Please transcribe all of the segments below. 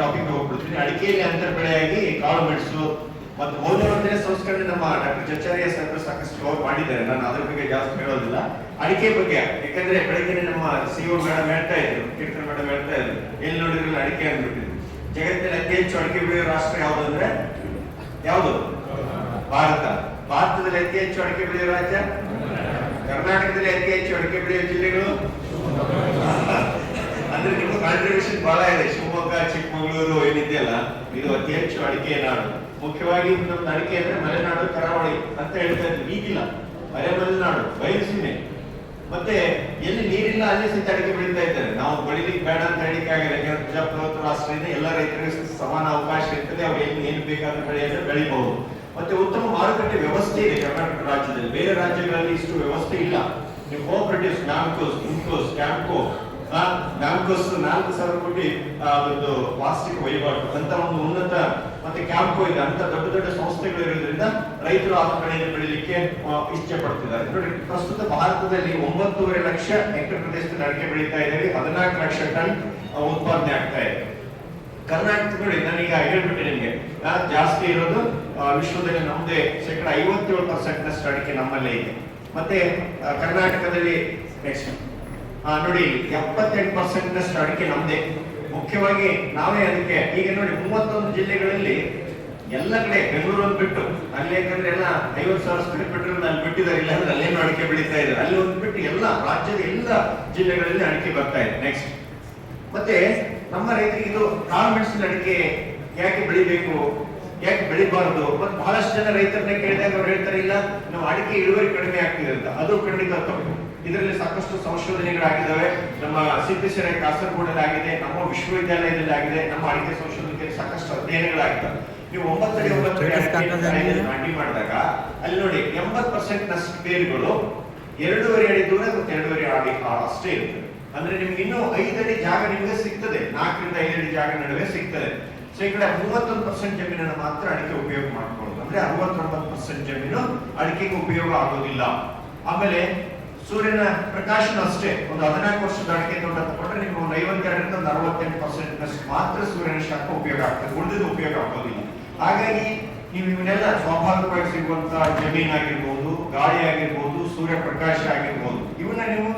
Topic ಹೋಗ್ಬಿಡ್ತೀನಿ. ಅಡಿಕೆಯಲ್ಲಿ ಅಂತರ ಬೆಳೆಯಾಗಿ ಕಾಳು ಮೆಣಸು ಮತ್ತು ಮೌಲ್ಯವರ್ಧನೆ ಸಂಸ್ಕರಣೆ ನಮ್ಮ ಡಾಕ್ಟರ್ ಜಚಾರ್ಯ ಸಾಹೇಬರು ಸಾಕಷ್ಟು ಮಾಡಿದ್ದಾರೆ. ನಾನು ಅದ್ರ ಬಗ್ಗೆ ಜಾಸ್ತಿ ಹೇಳೋದಿಲ್ಲ. ಅಡಿಕೆ ಬಗ್ಗೆ ಯಾಕಂದ್ರೆ ಬೆಳಗ್ಗೆ ನಮ್ಮ ಸಿಒ ಮೇಡಮ್ ಹೇಳ್ತಾ ಇದ್ರು, ಕೀರ್ತನ ಮೇಡಮ್ ಹೇಳ್ತಾ ಇದ್ರು, ಎಲ್ಲಿ ನೋಡಿದ್ರಲ್ಲ ಅಡಿಕೆ ಅಂದ್ಬಿಟ್ಟಿದ್ರು. ಜಗತ್ತಿನಲ್ಲಿ ಅತಿ ಹೆಚ್ಚು ಅಡಿಕೆ ಬೆಳೆಯುವ ರಾಷ್ಟ್ರ ಯಾವುದು ಅಂದ್ರೆ ಯಾವುದು? ಭಾರತ. ಭಾರತದಲ್ಲಿ ಅತಿ ಹೆಚ್ಚು ಅಡಿಕೆ ಬೆಳೆಯುವ ರಾಜ್ಯ ಕರ್ನಾಟಕದಲ್ಲಿ. ಅತಿ ಹೆಚ್ಚು ಅಡಿಕೆ ಬೆಳೆಯುವ ಜಿಲ್ಲೆಗಳು ಅಂದ್ರೆ ನಿಮ್ಮ ಕಾಂಟ್ರಿಬ್ಯೂಷನ್ ಬಹಳ ಇದೆ. ಶಿವಮೊಗ್ಗ, ಚಿಕ್ಕಮಗಳೂರು ಏನಿದೆಯಲ್ಲ, ಇದು ಅತಿ ಹೆಚ್ಚು ಅಡಿಕೆ ನಾಡು. ಮುಖ್ಯವಾಗಿ ನಮ್ದು ಅಡಿಕೆ ಅಂದ್ರೆ ಮಲೆನಾಡು, ಕರಾವಳಿ ಅಂತ ಹೇಳ್ತಾ ಇದ್ವಿ. ಈಗಿಲ್ಲ, ಮಲೆನಾಡು, ಬಯಲುಸೀಮೆ, ಮತ್ತೆ ಎಲ್ಲಿ ನೀರಿಲ್ಲ ಅಲ್ಲಿ ಸಹಿತ ಅಡಿಕೆ ಬೆಳೀತಾ ಇದ್ದಾರೆ. ನಾವು ಬೆಳಿಲಿಕ್ಕೆ ಬೇಡ ಅಂತ ಹೇಳಿಕ್ಕೆ ಆಗಿಲ್ಲ. ಯಾಕಂದ್ರೆ ಪ್ರಜಾಪ್ರಭುತ್ವ ರಾಷ್ಟ್ರದಿಂದ ಎಲ್ಲ ರೈತರಿಗೆ ಸಮಾನ ಅವಕಾಶ ಇರ್ತದೆ. ಅವ್ರು ಏನು ಬೇಕಾದ್ರೂ ಬೆಳೆಯನ್ನು ಬೆಳಿಬಹುದು. ಮತ್ತೆ ಉತ್ತಮ ಮಾರುಕಟ್ಟೆ ವ್ಯವಸ್ಥೆ ಇದೆ ಕರ್ನಾಟಕ ರಾಜ್ಯದಲ್ಲಿ. ಬೇರೆ ರಾಜ್ಯಗಳಲ್ಲಿ ಇಷ್ಟು ವ್ಯವಸ್ಥೆ ಇಲ್ಲ. ನೀವು ಕೋಆಪರೇಟಿವ್ಸ್, ಮ್ಯಾಮ್ಕೋಸ್, ಇನ್ಕೋಸ್, ಕ್ಯಾಂಪ್ಕೋ, ಮ್ಯಾಮ್ಕೋಸ್ 4,000 ಕೋಟಿ ಒಂದು ವಾರ್ಷಿಕ ವಹಿವಾಟು ಅಂತ ಒಂದು ಉನ್ನತ, ಮತ್ತೆ ಕ್ಯಾಂಪ್ಕೋ ಇದೆ ಅಂತ ದೊಡ್ಡ ದೊಡ್ಡ ಸಂಸ್ಥೆಗಳು ಇರೋದ್ರಿಂದ ರೈತರು ಆ ಕಡೆಯಿಂದ ಬೆಳಿಲಿಕ್ಕೆ ಇಚ್ಛೆ ಪಡ್ತಿದ್ದಾರೆ. ನೋಡಿ, ಪ್ರಸ್ತುತ ಭಾರತದಲ್ಲಿ 9.5 ಲಕ್ಷ ಹೆಕ್ಟೇರ್ ಪ್ರದೇಶದಲ್ಲಿ ಅಡಿಕೆ ಬೆಳೀತಾ ಇದ್ದೇವೆ. 14 ಲಕ್ಷ ಟನ್ ಉತ್ಪಾದನೆ ಆಗ್ತಾ ಇದೆ. ಕರ್ನಾಟಕ ನೋಡಿ, ನಾನೀಗ ಹೇಳ್ಬಿಟ್ಟೆ ನಿಮ್ಗೆ, ಜಾಸ್ತಿ ಇರೋದು ವಿಶ್ವದಲ್ಲಿ ನಮ್ದೇ. 57% ನಷ್ಟು ಅಡಿಕೆ ನಮ್ಮಲ್ಲೇ ಇದೆ. ಮತ್ತೆ ಕರ್ನಾಟಕದಲ್ಲಿ ನೆಕ್ಸ್ಟ್ ನೋಡಿ 78% ನಷ್ಟು ಅಡಿಕೆ ನಮ್ದೇ. ಮುಖ್ಯವಾಗಿ ನಾವೇ ಅದಕ್ಕೆ ಈಗ ನೋಡಿ 31 ಜಿಲ್ಲೆಗಳಲ್ಲಿ ಎಲ್ಲ ಕಡೆ ಬೆಂಗಳೂರು ಬಿಟ್ಟು ಅಲ್ಲಿ, ಯಾಕಂದ್ರೆ ಎಲ್ಲ 50,000 ಸ್ಕ್ವೇರ್ ಫೀಟ್ ಅಲ್ಲಿ ಬಿಟ್ಟಿದ್ದಾರೆ. ಇಲ್ಲ ಅಂದ್ರೆ ಅಲ್ಲೇನು ಅಡಿಕೆ ಬೆಳೀತಾ ಇದ್ದಾರೆ. ಅಲ್ಲಿ ಒಂದು ಬಿಟ್ಟು ಎಲ್ಲ ರಾಜ್ಯದ ಎಲ್ಲ ಜಿಲ್ಲೆಗಳಲ್ಲಿ ಅಡಿಕೆ ಬರ್ತಾ ಇದೆ. ನೆಕ್ಸ್ಟ್ ಮತ್ತೆ ನಮ್ಮ ರೈತರಿಗೆ ಇದು ಕಾಳು ಮೆಣಸಿನ ಅಡಿಕೆ ಯಾಕೆ ಬೆಳಿಬೇಕು, ಯಾಕೆ ಬೆಳಿಬಾರದು? ಮತ್ತೆ ಬಹಳಷ್ಟು ಜನ ರೈತರನ್ನ ಕೇಳಿದಾಗ ಅವ್ರು ಹೇಳ್ತಾರೆ, ಇಲ್ಲ ನಾವು ಅಡಿಕೆ ಇಳುವರಿ ಕಡಿಮೆ ಆಗ್ತಿದೆ ಅಂತ. ಅದು ಖಂಡಿತ ತಪ್ಪು. ಇದರಲ್ಲಿ ಸಾಕಷ್ಟು ಸಂಶೋಧನೆಗಳಾಗಿದ್ದಾವೆ. ನಮ್ಮ ಸಿದ್ದೇಶ್ವರ ಕಾಸರಗೋಡಲ್ಲಿ ಆಗಿದೆ, ನಮ್ಮ ವಿಶ್ವವಿದ್ಯಾಲಯದಲ್ಲಿ ಆಗಿದೆ, ನಮ್ಮ ಅಡಿಕೆ ಸಂಶೋಧನೆಯಲ್ಲಿ ಸಾಕಷ್ಟು ಅಧ್ಯಯನಗಳಾಗಿದ್ದಾವೆ. ನೀವು 9 ಅಡಿ 9 ಅಡಿ ನಾಟಿ ಮಾಡಿದಾಗ ಅಲ್ಲಿ ನೋಡಿ 80% ನಷ್ಟು ಬೇರುಗಳು 2.5 ಅಡಿ ದೂರ ಮತ್ತು 2.5 ಅಡಿ ಅಷ್ಟೇ ಇರ್ತದೆ. ಅಂದ್ರೆ ನಿಮ್ಗೆ ಇನ್ನೂ 5 ಅಡಿ ಜಾಗ ನಿಮ್ಗೆ ಸಿಗ್ತದೆ. 4 ರಿಂದ 5 ಅಡಿ ಜಾಗ ನಡುವೆ ಸಿಗ್ತದೆ. ಶೇಕಡ 31% ಜಮೀನನ್ನು ಮಾತ್ರ ಅಡಿಕೆ ಉಪಯೋಗ ಮಾಡ್ಕೊಳ್ಳೋದು. ಅಂದ್ರೆ 69% ಜಮೀನು ಅಡಿಕೆಗೆ ಉಪಯೋಗ ಆಗೋದಿಲ್ಲ. ಆಮೇಲೆ ಸೂರ್ಯನ ಪ್ರಕಾಶನ ಅಷ್ಟೇ. ಒಂದು 14 ವರ್ಷದ ಅಡಿಕೆ ತೋಟ ತಗೊಂಡ್ರೆ ನಿಮ್ಗೆ ಒಂದು 52 ರಿಂದ 68% ನಷ್ಟು ಮಾತ್ರ ಸೂರ್ಯನ ಶಾಖ ಉಪಯೋಗ ಆಗ್ತದೆ. ಉಳಿದಿದ್ದು ಉಪಯೋಗ ಆಗೋದಿಲ್ಲ. ಹಾಗಾಗಿ ನೀವು ಇವನ್ನೆಲ್ಲ ಸ್ವಾಭಾವಿಕವಾಗಿ ಸಿಗುವಂತಹ ಜಮೀನ್ ಆಗಿರ್ಬೋದು, ಗಾಳಿ ಆಗಿರ್ಬೋದು, ಸೂರ್ಯ ಪ್ರಕಾಶ ಆಗಿರ್ಬೋದು, ಇವನ್ನ ನೀವು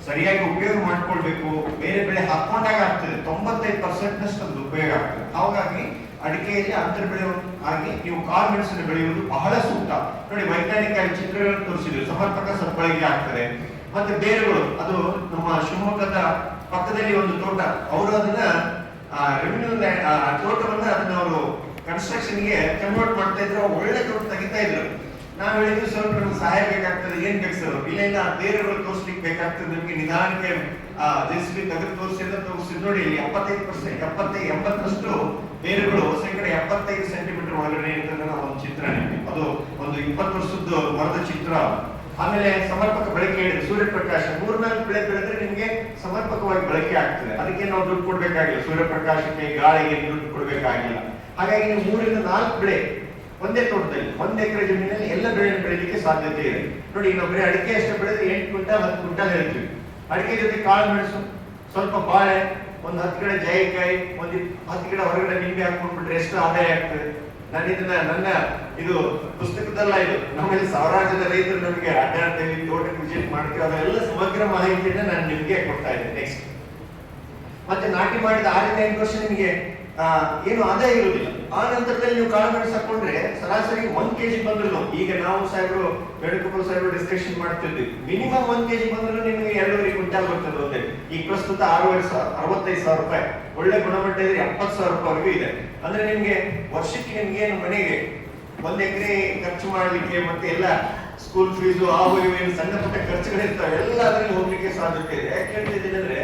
ಸರಿಯಾಗಿ ಉಪಯೋಗ ಮಾಡ್ಕೊಳ್ಬೇಕು. ಬೇರೆ ಬೆಳೆ ಹಾಕೊಂಡಾಗ ಆಗ್ತದೆ. 95% ನಷ್ಟು ಅದು ಉಪಯೋಗ ಆಗ್ತದೆ. ಹಾಗಾಗಿ ಅಡಿಕೆಯಲ್ಲಿ ಅಂತರ ಬೆಳೆ ಆಗಿ ನೀವು ಕಾಳು ಮೆಣಸನ್ನು ಬೆಳೆಯುವುದು ಬಹಳ ಸೂಕ್ತ. ನೋಡಿ, ವೈಜ್ಞಾನಿಕ ಚಿತ್ರಗಳನ್ನು ತೋರಿಸಿದ್ರು. ಸಮರ್ಪಕ ಸದ್ಬಳಕೆ ಆಗ್ತದೆ. ಮತ್ತೆ ಬೇರುಗಳು, ಅದು ನಮ್ಮ ಶಿವಮೊಗ್ಗದ ಪಕ್ಕದಲ್ಲಿ ಒಂದು ತೋಟ, ಅವರು ಅದನ್ನ ರೆವಿನ್ಯೂ ತೋಟವನ್ನ ಅದನ್ನ ಅವರು ಕನ್ಸ್ಟ್ರಕ್ಷನ್ ಗೆ ಕನ್ವರ್ಟ್ ಮಾಡ್ತಾ ಇದ್ರು. ಒಳ್ಳೆ ತೋಟ ತೆಗಿತಾ ಇದ್ರು. ನಾವು ಹೇಳಿದ್ವಿ, ಸ್ವಲ್ಪ ನಮ್ಗೆ ಸಹಾಯ ಬೇಕಾಗ್ತದೆ. ಏನ್ ಬೇಕು ಸರ್? ಇಲ್ಲ ಬೇರೆಗಳು ತೋರಿಸ್ಲಿಕ್ಕೆ ಬೇಕಾಗ್ತದೆ ನಿಮ್ಗೆ. ನಿಧಾನಕ್ಕೆ ಜೆಸಿಬಿ ತೆಗೆದು ತೋರಿಸಿದ್ ನೋಡಿ, ಇಲ್ಲಿ 80% ಬೇರುಗಳು ಶೇಕಡ 75 ಸೆಂಟಿಮೀಟರ್ ಒಳಗಡೆ ಇರ್ತದೆ. ಒಂದು ಚಿತ್ರ ನಿಮಗೆ, ಅದು ಒಂದು 20 ವರ್ಷದ ಮರದ ಚಿತ್ರ. ಆಮೇಲೆ ಸಮರ್ಪಕ ಬಳಕೆ ಹೇಳಿದ್ರೆ ಸೂರ್ಯಪ್ರಕಾಶ 3-4 ಬೆಳೆ ಬೆಳೆದ್ರೆ ನಿಮ್ಗೆ ಸಮರ್ಪಕವಾಗಿ ಬಳಕೆ ಆಗ್ತದೆ. ಅದಕ್ಕೆ ನಾವು ದುಡ್ಡು ಕೊಡ್ಬೇಕಾಗಿಲ್ಲ. ಸೂರ್ಯಪ್ರಕಾಶಕ್ಕೆ, ಗಾಳಿಗೆ ದುಡ್ಡು ಕೊಡ್ಬೇಕಾಗಿಲ್ಲ. ಹಾಗಾಗಿ ನೀವು 3 ರಿಂದ 4 ಬೆಳೆ ಒಂದೇ ತೋಟದಲ್ಲಿ 1 ಎಕರೆ ಜಮೀನಲ್ಲಿ ಎಲ್ಲ ಬೆಳೆಯನ್ನು ಬೆಳೀಲಿಕ್ಕೆ ಸಾಧ್ಯತೆ ಇದೆ. ನೋಡಿ, ಇನ್ನೊಬ್ಬರೇ ಅಡಿಕೆ ಅಷ್ಟೇ ಬೆಳೆದ್ರೆ 8 ಕ್ವಿಂಟಲ್ 10 ಕ್ವಿಂಟಲ್ ಹೇಳ್ತೀವಿ. ಅಡಿಕೆ ಜೊತೆ ಕಾಳು ಮೆಣಸು, ಸ್ವಲ್ಪ ಬಾಳೆ, ಒಂದು 10 ಗಿಡ ಜಾಯಿಕಾಯಿ, ಒಂದು 10 ಗಿಡ ಹೊರಗಡೆ ನಿಂಬೆ ಹಾಕೊಂಡ್ಬಿಟ್ರೆ ಎಷ್ಟು ಆದಾಯ ಆಗ್ತದೆ? ನಾನು ಇದನ್ನ ನನ್ನ ಇದು ಪುಸ್ತಕದಲ್ಲ, ಇದು ನಮ್ಮಲ್ಲಿ ಸಾವಿರಾರು ಜನ ರೈತರು ನಮಗೆ ಅಡ್ಡಾಡ್ತೇವೆ, ತೋಟಕ್ಕೆ ವಿಸಿಟ್ ಮಾಡ್ತೀವಿ. ಅದೆಲ್ಲ ಸಮಗ್ರ ಮಾಹಿತಿಯನ್ನ ನಾನು ನಿಮ್ಗೆ ಕೊಡ್ತಾ ಇದ್ದೇನೆ. ನೆಕ್ಸ್ಟ್ ಮತ್ತೆ ನಾಟಿ ಮಾಡಿದ 6 ರಿಂದ 8 ವರ್ಷ ನಿಮಗೆ ಏನು ಆದಾಯ ಇರುವುದಿಲ್ಲ. ಆ ನಂತರದಲ್ಲಿ ನೀವು ಕಾಳು ಮೆಣಸು ಹಾಕೊಂಡ್ರೆ ಸರಾಸರಿ 1 kg ಬಂದ್ರು, ಈಗ ನಾವು ಸಾಹೇಬರು ವೇಣುಗೋಪಾಲ್ ಸಾಹೇಬರು ಡಿಸ್ಕಷನ್ ಮಾಡ್ತಿದ್ವಿ, ಮಿನಿಮಮ್ 1 kg ಬಂದ್ರು ನಿಮಗೆ 2.5 ಕ್ವಿಂಟಲ್ ಬರ್ತದೆ ಒಂದೇ. ಈಗ ಪ್ರಸ್ತುತ 65,000 ರೂಪಾಯಿ, ಒಳ್ಳೆ ಗುಣಮಟ್ಟ ಇದ್ರೆ 70,000 ರೂಪಾಯಿವರೆಗೂ ಇದೆ. ಅಂದ್ರೆ ನಿಮ್ಗೆ ವರ್ಷಕ್ಕೆ ನಿಮ್ಗೆ ಏನು ಮನೆಗೆ 1 ಎಕರೆ ಖರ್ಚು ಮಾಡ್ಲಿಕ್ಕೆ, ಮತ್ತೆ ಎಲ್ಲ ಸ್ಕೂಲ್ ಫೀಸು, ಏನು ಸಣ್ಣ ಪುಟ್ಟ ಖರ್ಚುಗಳಿರ್ತಾವೆ, ಎಲ್ಲ ಅದರಲ್ಲಿ ಹೋಗ್ಲಿಕ್ಕೆ ಸಾಧ್ಯತೆ ಇದೆ. ಯಾಕೆ ಹೇಳ್ತಿದ್ದೀನಿ ಅಂದ್ರೆ,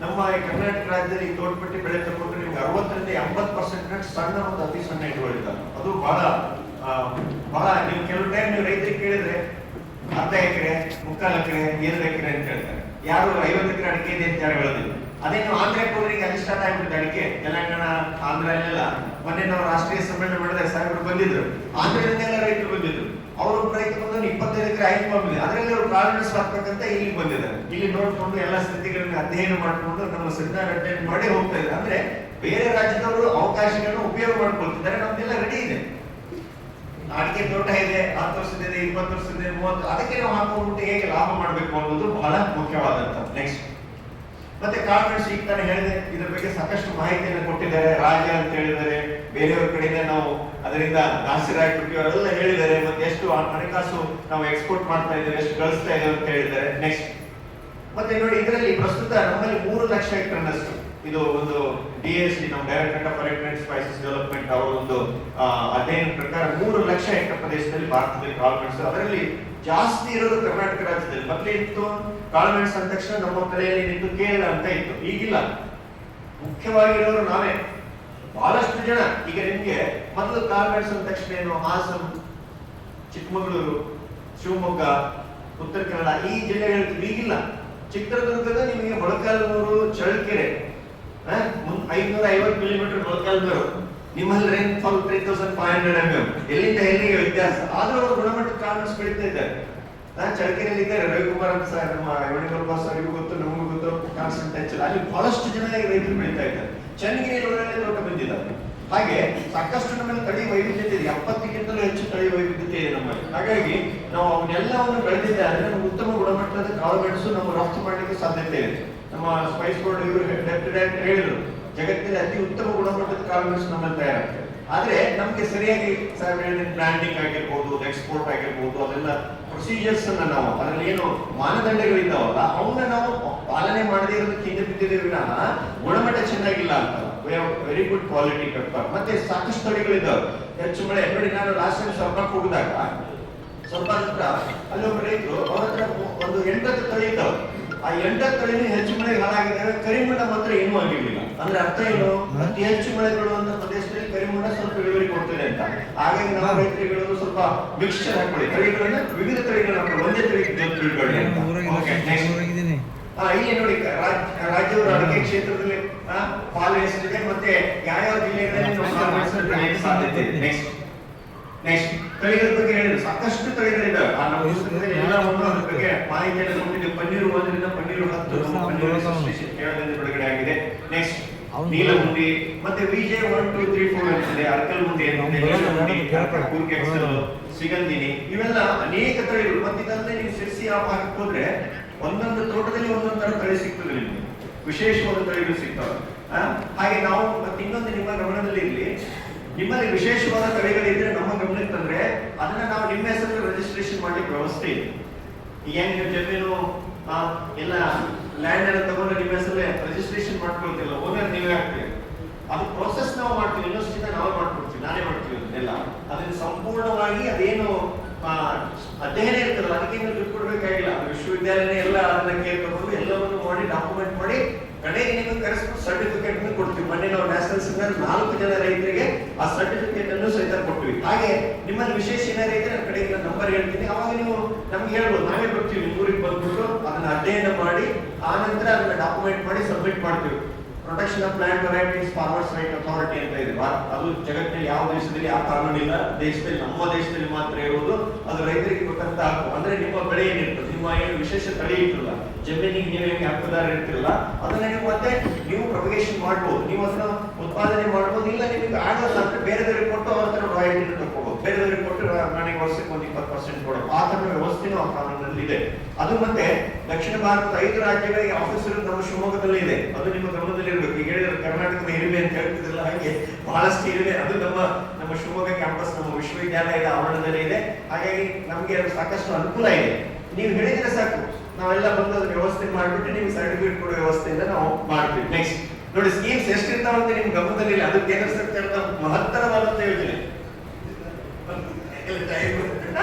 ನಮ್ಮ ಕರ್ನಾಟಕ ರಾಜ್ಯದಲ್ಲಿ ತೋಟಪಟ್ಟಿ ಬೆಳೆ ತಗೊಂಡ್ರೆ ನಿಮ್ಗೆ 60 ರಿಂದ 80% ಸಣ್ಣ ಮತ್ತು ಅತಿ ಸಣ್ಣ ಇಳುವರಿದ್ದಾರೆ. ಅದು ಬಹಳ ನೀವು ಕೆಲವು ಟೈಮ್ ನೀವು ರೈತರಿಗೆ ಕೇಳಿದ್ರೆ ಅರ್ಧ ಎಕರೆ, 3/4 ಎಕರೆ, 2 ಎಕರೆ ಅಂತ ಹೇಳ್ತಾರೆ. ಯಾರು 50 ಎಕರೆ ಅಡಿಕೆ ಇದೆ ಅಂತ ಯಾರು ಹೇಳೋದಿಲ್ಲ. ಅದೇ ನೀವು ಆಂಧ್ರಕ್ಕೆ ಹೋದ್ರಿಗೆ ಅಲ್ಲಿ ಸ್ಟಾರ್ಟ್ ಆಗ್ಬಿಡುತ್ತೆ ಅಡಿಕೆ. ತೆಲಂಗಾಣ, ಆಂಧ್ರ ಎಲ್ಲ ಮೊನ್ನೆ ನಾವು ರಾಷ್ಟ್ರೀಯ ಸಮ್ಮೇಳನ ಮಾಡಿದಾಗ ಸಾಹೇಬರು ಬಂದಿದ್ರು. ಆಂಧ್ರದಿಂದೆಲ್ಲ ರೈತರು ಬಂದಿದ್ರು. ಅವರೊಬ್ಬ ರೈತ ಬಂದು 25 ಎಕರೆ ಆಯ್ಕೆ ಮಾಡಿದೆ, ಅದರಲ್ಲಿ ಅವರು ಕಾಳುಮೆಣಸು ಹಾಕ್ಬೇಕಂತ ಇಲ್ಲಿ ಬಂದಿದ್ದಾರೆ. ಇಲ್ಲಿ ನೋಡ್ಕೊಂಡು ಎಲ್ಲ ಸ್ಥಿತಿಗಳನ್ನ ಅಧ್ಯಯನ ಮಾಡಿಕೊಂಡು ನಮ್ಮ ಸೆಮಿನಾರ್ ಅಟೆಂಡ್ ಮಾಡಿ ಹೋಗ್ತಾ ಇದ್ದಾರೆ. ಅಂದ್ರೆ ಬೇರೆ ರಾಜ್ಯದವರು ಅವಕಾಶಗಳನ್ನು ಉಪಯೋಗ ಮಾಡ್ಕೊಳ್ತಿದ್ದಾರೆ, ನಮ್ದೆಲ್ಲ ರೆಡಿ ಇದೆ. ಅಡಿಕೆ ತೋಟ ಇದೆ, 10 ವರ್ಷದಿದೆ, 20 ವರ್ಷದಿದೆ, 30, ಅದಕ್ಕೆ ನಾವು ಹಾಕೊಂಡ್ಬಿಟ್ಟು ಹೇಗೆ ಲಾಭ ಮಾಡಬೇಕು ಅನ್ನೋದು ಬಹಳ ಮುಖ್ಯವಾದಂತ. ನೆಕ್ಸ್ಟ್ ಮತ್ತೆ ಕಾಳುಮೆಣಸು ಈಗ ತಾನೇ ಹೇಳಿದೆ, ಇದ್ರ ಬಗ್ಗೆ ಸಾಕಷ್ಟು ಮಾಹಿತಿಯನ್ನು ಕೊಟ್ಟಿದ್ದಾರೆ. ರಾಜ ಅಂತ ಹೇಳಿದ್ದಾರೆ, ಬೇರೆಯವ್ರ ಕಡೆಯಿಂದ ನಾವು ಅದರಿಂದ ನಾಸಿರಾಯ್ ಅವರೆಲ್ಲ ಹೇಳಿದ್ದಾರೆ. ಮತ್ತೆ ಎಷ್ಟು ಹಣಕಾಸು ನಾವು ಎಕ್ಸ್ಪೋರ್ಟ್ ಮಾಡ್ತಾ ಇದ್ದೇವೆ, ಎಷ್ಟು ಗಳಿಸ್ತಾ ಇದ್ದೇವೆ ಅಂತ ಹೇಳಿದ್ದಾರೆ. ನೆಕ್ಸ್ಟ್ ಮತ್ತೆ ನೋಡಿ, ಇದರಲ್ಲಿ ಪ್ರಸ್ತುತ ನಮ್ಮಲ್ಲಿ 3 ಲಕ್ಷ ಹೆಕ್ಟರ್ನಷ್ಟು, ಇದು ಒಂದು DSD ನಮ್ಮ directorate of foreign and spices development ಅವರ ಒಂದು ಅಧ್ಯಯನ ಪ್ರಕಾರ 3 ಲಕ್ಷ ಹೆಕ್ಟರ್ ಪ್ರದೇಶದಲ್ಲಿ ಭಾರತದಲ್ಲಿ ಕಾಳುಮೆಣಸು, ಅದರಲ್ಲಿ ಜಾಸ್ತಿ ಇರೋದು ಕರ್ನಾಟಕ ರಾಜ್ಯದಲ್ಲಿ. ಮೊದಲೇ ಇತ್ತು ಕಾಳುಮೆಣಸು ಅಂದ ತಕ್ಷಣ ನಮ್ಮ ತಲೆಯಲ್ಲಿ ನಿಂತು ಕೇರಳ ಅಂತ ಇತ್ತು, ಈಗಿಲ್ಲ. ಮುಖ್ಯವಾಗಿರೋರು ನಾವೇ, ಬಹಳಷ್ಟು ಜನ. ಈಗ ನಿಮ್ಗೆ ಮೊದಲು ಕಾಳುಮೆಣಸು ಅಂದ ತಕ್ಷಣ ಏನು, ಹಾಸನ, ಚಿಕ್ಕಮಗಳೂರು, ಶಿವಮೊಗ್ಗ, ಉತ್ತರ ಕನ್ನಡ ಈ ಜಿಲ್ಲೆಗಳಿಗೆ ಈಗಿಲ್ಲ. ಚಿತ್ರದುರ್ಗದ ನಿಮಗೆ ಮೊಳಕಾಲ್ಮೂರು, ಚಳ್ಳಕೆರೆ 550 ಕಿಲೋಮೀಟರ್ ಮೊಳಕಾಲ್ಮೂರು, ನಿಮ್ಮಲ್ಲಿ ರೈನ್ಫಾಲ್ 3500 mm, ಎಲ್ಲಿಂದ ಎಲ್ಲಿಗೆ ವ್ಯತ್ಯಾಸ. ಆದ್ರೂ ಅವರು ಗುಣಮಟ್ಟದ ಕಾಳುಮೆಣಸು ಬೆಳೀತಾ ಇದ್ದಾರೆ. ಚಳ್ಳಕೆರೆಯಲ್ಲಿ ಇದ್ದಾರೆ ರವಿಕುಮಾರ್ ಅಂತ ಸರ್, ನಮ್ಮ ಯಮಣಿಗೋಪಾಲ್ ಅವರಿಗೂ ಗೊತ್ತು, ನಮಗೂ ಗೊತ್ತು, ಕಾನ್ಸಂಟ್ರೇಟ್ ಅಲ್ಲಿ ಬಹಳಷ್ಟು ಜನ ರೈತರು ಬೆಳೀತಾ ಇದ್ದಾರೆ. ಚನ್ನಗಿರಿಯಲ್ಲಿ ತೋಟ ಬಂದಿದ್ದಾರೆ. ಹಾಗೆ ಸಾಕಷ್ಟು ನಮ್ಮಲ್ಲಿ ತಳಿ ವೈವಿಧ್ಯತೆ ಇದೆ, 70ಕ್ಕಿಂತಲೂ ಹೆಚ್ಚು ತಳಿ ವೈವಿಧ್ಯತೆ ಇದೆ ನಮ್ಮಲ್ಲಿ. ಹಾಗಾಗಿ ನಾವು ಅವನ್ನೆಲ್ಲವನ್ನು ಬೆಳೆದಿದ್ದಾರೆ, ನಮ್ಗೆ ಉತ್ತಮ ಗುಣಮಟ್ಟದ ಕಾಳುಮೆಣಸು ನಮ್ಮ ರಫ್ತು ಮಾಡಲಿಕ್ಕೆ ಸಾಧ್ಯತೆ ಇದೆ. ನಮ್ಮ ಸ್ಪೈಸ್ ಬೋರ್ಡ್ ಇವರು ಡೈರೆಕ್ಟರ್ ಹೇಳಿದ್ರು, ಜಗತ್ತಿನಲ್ಲಿ ಅತಿ ಉತ್ತಮ ಗುಣಮಟ್ಟದ ಕಾಳುಮೆಣಸು ನಮ್ಮಲ್ಲಿ ತಯಾರಾಗ್ತದೆ. ಆದ್ರೆ ನಮ್ಗೆ ಸರಿಯಾಗಿ ಪ್ಲಾಂಟಿಂಗ್ ಆಗಿರ್ಬೋದು, ಎಕ್ಸ್ಪೋರ್ಟ್ ಆಗಿರ್ಬೋದು, ಅದೆಲ್ಲ ಪ್ರೊಸೀಜರ್ಸ್ ಅನ್ನ ನಾವು, ಅದರಲ್ಲಿ ಏನು ಮಾನದಂಡಗಳಿದ್ದಾವಲ್ಲ ಅವನ್ನ ನಾವು ಪಾಲನೆ ಮಾಡದೇ ಇರೋದಕ್ಕೆ ಹಿಂದೆ ಬಿದ್ದಿದ್ದೇವೆ ವಿನಃ ಗುಣಮಟ್ಟ ಚೆನ್ನಾಗಿಲ್ಲ ಅಂತ. Very good quality pepper. ಮತ್ತೆ ಸಾಕಷ್ಟು ತಳಿಗಳಿದ್ದಾವೆ. ಹೆಚ್ಚು ಮಳೆ ನೋಡಿ, ನಾನು ಲಾಸ್ಟ್ ಟೈಮ್ ಸ್ವಲ್ಪ ಹೋಗಿದಾಗ ಸ್ವಲ್ಪ ಹತ್ರ ಅಲ್ಲಿ ಒಬ್ಬ ರೈತರು, ಅವ್ರ ಹತ್ರ ಒಂದು 80 ತಳಿ ಇದ್ದಾವೆ. ಆ 80 ತಳಿನೂ ಹೆಚ್ಚು ಮಳೆ ಹಾಳಾಗಿದ್ದಾವೆ, ಕರಿಮಣ್ಣ ಮಾತ್ರ ಏನೂ ಆಗಿರ್ಲಿಲ್ಲ. ಅಂದ್ರೆ ಅರ್ಥ ಏನು, ಅತಿ ಹೆಚ್ಚು ಮಳೆ ಬೀಳುವಂತ ಪ್ರದೇಶದಲ್ಲಿ ಕರಿಮಣ್ಣ ಸ್ವಲ್ಪ ಇಳುವರಿ ಕೊಡ್ತದೆ ಅಂತ. ಹಾಗಾಗಿ ನಾವು ರೈತರುಗಳು ಸ್ವಲ್ಪ ಮಿಕ್ಸ್ಚರ್ ಹಾಕೊಳ್ಳಿ, ತಳಿಗಳನ್ನ ವಿವಿಧ ತಳಿಗಳನ್ನ ಒಂದೇ ತಳಿ ತಿಳ್ಕೊಳ್ಳಿ ಅಂತ. ಇಲ್ಲಿ ನೋಡಿ, ರಾಜ್ಯವರು ಅಡಿಕೆ ಕ್ಷೇತ್ರದಲ್ಲಿ ಪಾಲು ಎಷ್ಟಿದೆ, ಮತ್ತೆ ಯಾವ್ಯಾವ ಜಿಲ್ಲೆಗಳಲ್ಲಿ ಸಾಧ್ಯತೆ ಇದೆ. ನೆಕ್ಸ್ಟ್ ತಳಿಗಳ ಬಗ್ಗೆ ಹೇಳಿದ್ರು, ಸಾಕಷ್ಟು ತಳಿಗಳಿದ್ದಾವೆ. ನಮ್ಮ ಪುಸ್ತಕದಲ್ಲಿ ಎಲ್ಲವನ್ನು ಅದ್ರ ಬಗ್ಗೆ ಮಾಹಿತಿಯನ್ನು ಕೊಟ್ಟಿದ್ದು. ಪನ್ನೀರು 1 ರಿಂದ ಪನ್ನೀರು 10 ಕೇರಳದಿಂದ ಬಿಡುಗಡೆ ಆಗಿದೆ. ನೆಕ್ಸ್ಟ್ ನೀಲಮುಂಡಿ, ಮತ್ತೆ ವಿಜಯ 1, 2, 3, 4 ಅಂತಿದೆ. ಅರ್ಕಲ್ಮುಂಡಿ ಅಂತಿದೆ, ನೀಲಮುಂಡಿ, ಕೂರ್ಗೆಕ್ಸಲ್, ಸಿಗಂದಿನಿ, ಇವೆಲ್ಲ ಅನೇಕ ತಳಿಗಳು. ಮತ್ತೆ ಇದಲ್ಲದೆ ನೀವು ಸಿರ್ಸಿ ಆ ಭಾಗಕ್ಕೆ ಹೋದ್ರೆ ಒಂದೊಂದು ತೋಟದಲ್ಲಿ ಒಂದೊಂದು ತರ ತಳಿ ಸಿಗ್ತದೆ ನಿಮ್ಗೆ, ವಿಶೇಷವಾದ ತಳಿಗಳು ಸಿಗ್ತವೆ. ಹಾಗೆ ನಾವು ಮತ್ತೆ ಇನ್ನೊಂದು ನಿಮ್ಮ ಗಮನದಲ್ಲಿ ಇರಲಿ, ನಿಮ್ಮಲ್ಲಿ ವಿಶೇಷವಾದ ತಳಿಗಳಿದ್ರೆ ನಮ್ಮ ಗಮನಕ್ಕೆ ತಂದ್ರೆ ಅದನ್ನ ನಾವು ನಿಮ್ಮ ಹೆಸರಲ್ಲಿ ರಿಜಿಸ್ಟ್ರೇಷನ್ ಮಾಡ್ಲಿಕ್ಕೆ ವ್ಯವಸ್ಥೆ ಇದೆ. ಏನ್ ನೀವು ಜಮೀನು ಎಲ್ಲ ಲ್ಯಾಂಡ್ ಅನ್ನು ತಗೊಂಡು ನಿಮ್ಮ ಹೆಸರಲ್ಲೇ ರಿಜಿಸ್ಟ್ರೇಷನ್ ಮಾಡ್ಕೊಳ್ತಿಲ್ಲ, ಓನರ್ ನೀವೇ ಆಗ್ತೀವಿ. ಅದು ಪ್ರೋಸೆಸ್ ನಾವು ಮಾಡ್ತೀವಿ, ಯೂನಿವರ್ಸಿಟಿನ ನಾವೇ ಮಾಡ್ಕೊಡ್ತೀವಿ, ನಾನೇ ಮಾಡ್ತೀವಿ ಅದನ್ನೆಲ್ಲ. ಅದನ್ನ ಸಂಪೂರ್ಣವಾಗಿ ಅದೇನು ಅಧ್ಯಯನ ಇರ್ತದಲ್ಲ, ಅದಕ್ಕೆ ನೀವು ದುಡ್ಡು ಕೊಡ್ಬೇಕಾಗಿಲ್ಲ. ವಿಶ್ವವಿದ್ಯಾಲಯ ಎಲ್ಲ ಅದನ್ನ ಕೇಳ್ಕೊಂಡು ಎಲ್ಲವನ್ನು ಮಾಡಿ ಡಾಕ್ಯುಮೆಂಟ್ ಮಾಡಿ ಕಡೆಗೆ ನಿಮಗೆ ಕರೆಸ್ಬಿಟ್ಟು ಸರ್ಟಿಫಿಕೇಟ್ ಕೊಡ್ತೀವಿ. ಮೊನ್ನೆ ನಾವು ನ್ಯಾಷನಲ್ ಸೆಮಿನಾರ್ 4 ಜನ ರೈತರಿಗೆ ಆ ಸರ್ಟಿಫಿಕೇಟ್ ಅನ್ನು ಸಹಿತ ಕೊಡ್ತೀವಿ. ಹಾಗೆ ನಿಮ್ಮಲ್ಲಿ ವಿಶೇಷ ಏನಾದ್ರು ಇದ್ರೆ ನನ್ನ ಕಡೆಗೆ ನಂಬರ್ ಹೇಳ್ತೀನಿ, ಅವಾಗ ನೀವು ನಮ್ಗೆ ಹೇಳ್ಬೋದು, ನಾವೇ ಬರ್ತೀವಿ ನಿಮ್ಮ ಊರಿಗೆ ಬಂದ್ಬಿಟ್ಟು ಅದನ್ನ ಅಧ್ಯಯನ ಮಾಡಿ ಆ ನಂತರ ಅದನ್ನ ಡಾಕ್ಯುಮೆಂಟ್ ಮಾಡಿ ಸಬ್ಮಿಟ್ ಮಾಡ್ತೀವಿ. Protection of plant varieties farmers right authority ಅಂತ ಇದೆ. ಅದು ಜಗತ್ತಿನಲ್ಲಿ ಯಾವ ದೇಶದಲ್ಲಿ ಆ ಕಾನೂನಿಲ್ಲ, ದೇಶದಲ್ಲಿ ನಮ್ಮ ದೇಶದಲ್ಲಿ ಮಾತ್ರ ಇರುವುದು. ಅದು ರೈತರಿಗೆ ಕೊಟ್ಟಂತ ಹಕ್ಕು. ಅಂದ್ರೆ ನಿಮ್ಮ ಬೆಳೆ ಏನಿರ್ತದೆ, ನಿಮ್ಮ ಏನು ವಿಶೇಷ ತಳಿ ಇರ್ತಲ್ಲ, ಜಮೀನಿಗೆ ನೀವು ಹೆಂಗೆ ಹಕ್ಕುದಾರ ಇರ್ತಿರಲ್ಲ, ಅದನ್ನ ನೀವು ಮತ್ತೆ ನೀವು ಪ್ರೊಪಗೇಷನ್ ಮಾಡ್ಬೋದು, ನೀವು ಅದನ್ನ ಉತ್ಪಾದನೆ ಮಾಡ್ಬೋದು. ಇಲ್ಲ ನಿಮಗೆ ಆಗೋಲ್ಲ ಅಂದ್ರೆ ಬೇರೆದವರಿಗೆ ಕೊಟ್ಟು ಅವ್ರ ಹತ್ರ ರಾಯಲ್ಟಿ ತಗೋಬಹುದು, ಬೇರೆದವರಿಗೆ ಕೊಟ್ಟು ನನಗೆ ವರ್ಷಕ್ಕೆ ಒಂದು 20% ಕೊಡೋದು, ಆ ತರ ವ್ಯವಸ್ಥೆನೂ ಆ ಕಾನೂನಲ್ಲಿ ಇದೆ. ಅದು ಮತ್ತೆ ದಕ್ಷಿಣ ಭಾರತದ 5 ರಾಜ್ಯಗಳಿಗೆ ಆಫೀಸ್ ನಮ್ಮ ಶಿವಮೊಗ್ಗದಲ್ಲಿ ಇದೆ. ಅದು ನಿಮ್ಮ ಗಮನದಲ್ಲಿ ಇರಬೇಕು. ಈಗ ಹೇಳಿದ್ರೆ ಕರ್ನಾಟಕದ ಹಿರಿಮೆ ಅಂತ ಹೇಳ್ತಿದ್ರಲ್ಲ, ಹಾಗೆ ಬಹಳಷ್ಟು ಹಿರಿಮೆ. ಅದು ನಮ್ಮ ಶಿವಮೊಗ್ಗ ಕ್ಯಾಂಪಸ್ ನಮ್ಮ ವಿಶ್ವವಿದ್ಯಾಲಯದ ಆವರಣದಲ್ಲಿ ಇದೆ. ಹಾಗಾಗಿ ನಮ್ಗೆ ಅದು ಸಾಕಷ್ಟು ಅನುಕೂಲ ಇದೆ. ನೀವು ಹೇಳಿದ್ರೆ ಸಾಕು, ನಾವೆಲ್ಲ ಬಂದು ಅದ್ರ ವ್ಯವಸ್ಥೆ ಮಾಡ್ಬಿಟ್ಟು ನಿಮ್ಗೆ ಸರ್ಟಿಫಿಕೇಟ್ ಕೊಡೋ ವ್ಯವಸ್ಥೆಯಿಂದ ನಾವು ಮಾಡ್ತೀವಿ. ನೆಕ್ಸ್ಟ್ ನೋಡಿ, ಸ್ಕೀಮ್ಸ್ ಎಷ್ಟಿರ್ತಾವಂತ ನಿಮ್ ಗಮನದಲ್ಲಿ ಇಲ್ಲ. ಅದು ಕೇಂದ್ರ ಸರ್ಕಾರದ ಮಹತ್ತರವಾದಂತ ಯೋಜನೆ.